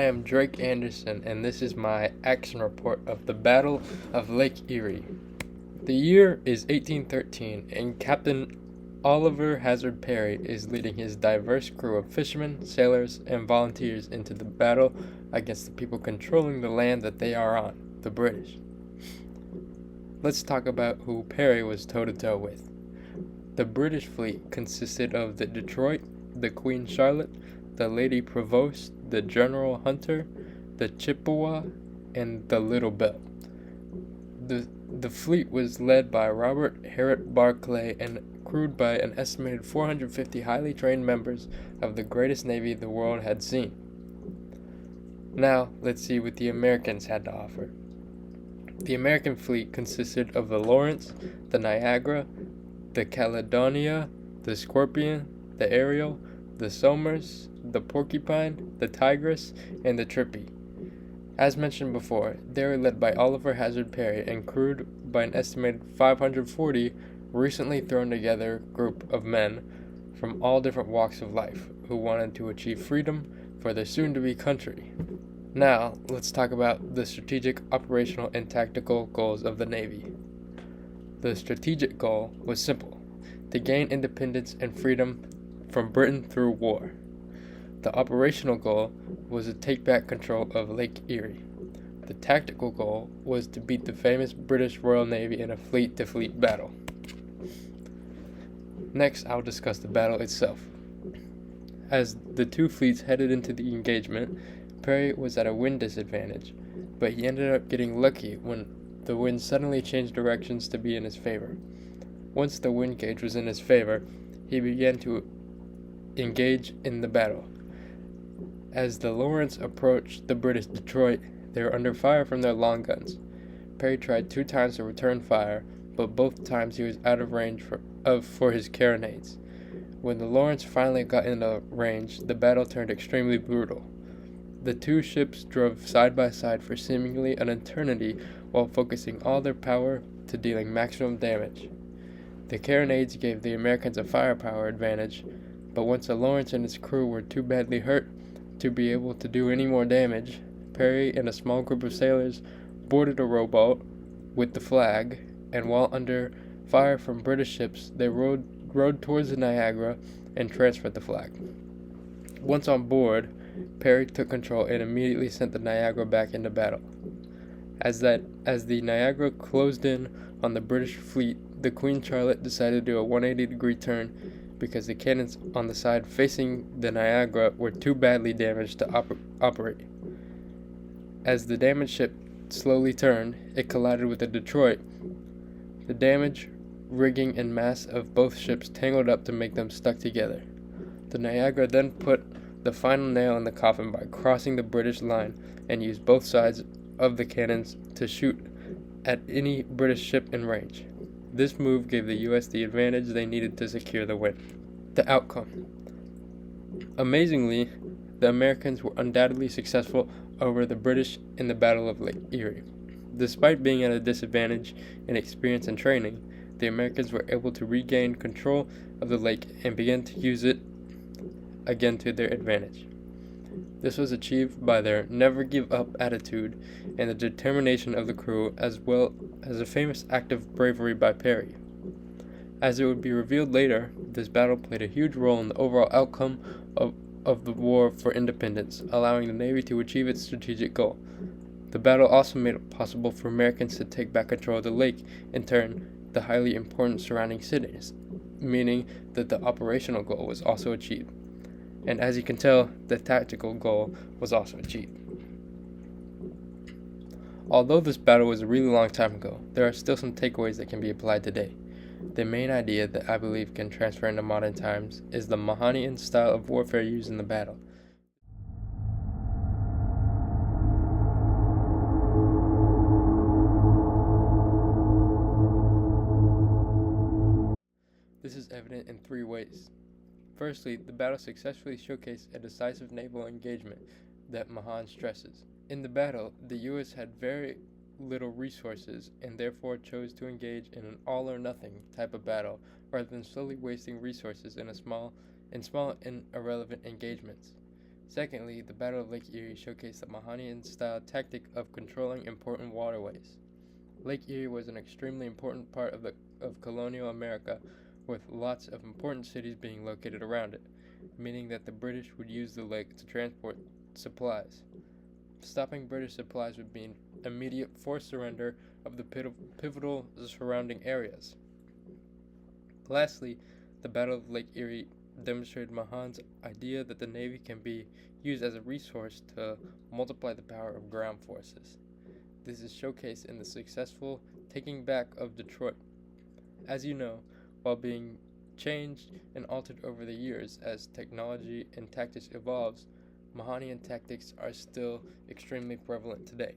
am Drake Anderson, and this is my action report of the Battle of Lake Erie. The year is 1813, and Captain Oliver Hazard Perry is leading his diverse crew of fishermen, sailors, and volunteers into the battle against the people controlling the land that they are on, the British. Let's talk about who Perry was toe-to-toe with. The British fleet consisted of the Detroit, the Queen Charlotte, the Lady Prevost, the General Hunter, the Chippewa, and the Little Belle. The fleet was led by Robert Harriet Barclay and crewed by an estimated 450 highly trained members of the greatest navy the world had seen. Now, let's see what the Americans had to offer. The American fleet consisted of the Lawrence, the Niagara, the Caledonia, the Scorpion, the Ariel, the Somers, the Porcupine, the Tigress, and the Trippy. As mentioned before, they were led by Oliver Hazard Perry and crewed by an estimated 540 recently thrown together group of men from all different walks of life who wanted to achieve freedom for their soon-to-be country. Now, let's talk about the strategic, operational, and tactical goals of the Navy. The strategic goal was simple: to gain independence and freedom from Britain through war. The operational goal was to take back control of Lake Erie. The tactical goal was to beat the famous British Royal Navy in a fleet-to-fleet battle. Next, I'll discuss the battle itself. As the two fleets headed into the engagement, Perry was at a wind disadvantage, but he ended up getting lucky when the wind suddenly changed directions to be in his favor. Once the wind gauge was in his favor, he began to engage in the battle. As the Lawrence approached the British Detroit, they were under fire from their long guns. Perry tried 2 times to return fire, but both times he was out of range for his carronades. When the Lawrence finally got into range, the battle turned extremely brutal. The two ships drove side by side for seemingly an eternity while focusing all their power to dealing maximum damage. The carronades gave the Americans a firepower advantage, but once the Lawrence and its crew were too badly hurt to be able to do any more damage, Perry and a small group of sailors boarded a rowboat with the flag, and while under fire from British ships, they rowed towards the Niagara and transferred the flag. Once on board, Perry took control and immediately sent the Niagara back into battle. As the Niagara closed in on the British fleet, the Queen Charlotte decided to do a 180-degree turn because the cannons on the side facing the Niagara were too badly damaged to operate. As the damaged ship slowly turned, it collided with the Detroit. The damage, rigging, and mass of both ships tangled up to make them stuck together. The Niagara then put the final nail in the coffin by crossing the British line and used both sides of the cannons to shoot at any British ship in range. This move gave the U.S. the advantage they needed to secure the win. The outcome. Amazingly, the Americans were undoubtedly successful over the British in the Battle of Lake Erie. Despite being at a disadvantage in experience and training, the Americans were able to regain control of the lake and begin to use it again to their advantage. This was achieved by their never-give-up attitude and the determination of the crew, as well as a famous act of bravery by Perry. As it would be revealed later, this battle played a huge role in the overall outcome of the war for independence, allowing the Navy to achieve its strategic goal. The battle also made it possible for Americans to take back control of the lake, in turn, the highly important surrounding cities, meaning that the operational goal was also achieved. And as you can tell, the tactical goal was also achieved. Although this battle was a really long time ago, there are still some takeaways that can be applied today. The main idea that I believe can transfer into modern times is the Mahanian style of warfare used in the battle. This is evident in 3 ways. Firstly, the battle successfully showcased a decisive naval engagement that Mahan stresses. In the battle, the U.S. had very little resources and therefore chose to engage in an all-or-nothing type of battle rather than slowly wasting resources in small and irrelevant engagements. Secondly, the Battle of Lake Erie showcased the Mahanian-style tactic of controlling important waterways. Lake Erie was an extremely important part of colonial America, with lots of important cities being located around it, meaning that the British would use the lake to transport supplies. Stopping British supplies would mean immediate forced surrender of the pivotal surrounding areas. Lastly, the Battle of Lake Erie demonstrated Mahan's idea that the Navy can be used as a resource to multiply the power of ground forces. This is showcased in the successful taking back of Detroit. As you know, while being changed and altered over the years as technology and tactics evolves, Mahanian tactics are still extremely prevalent today.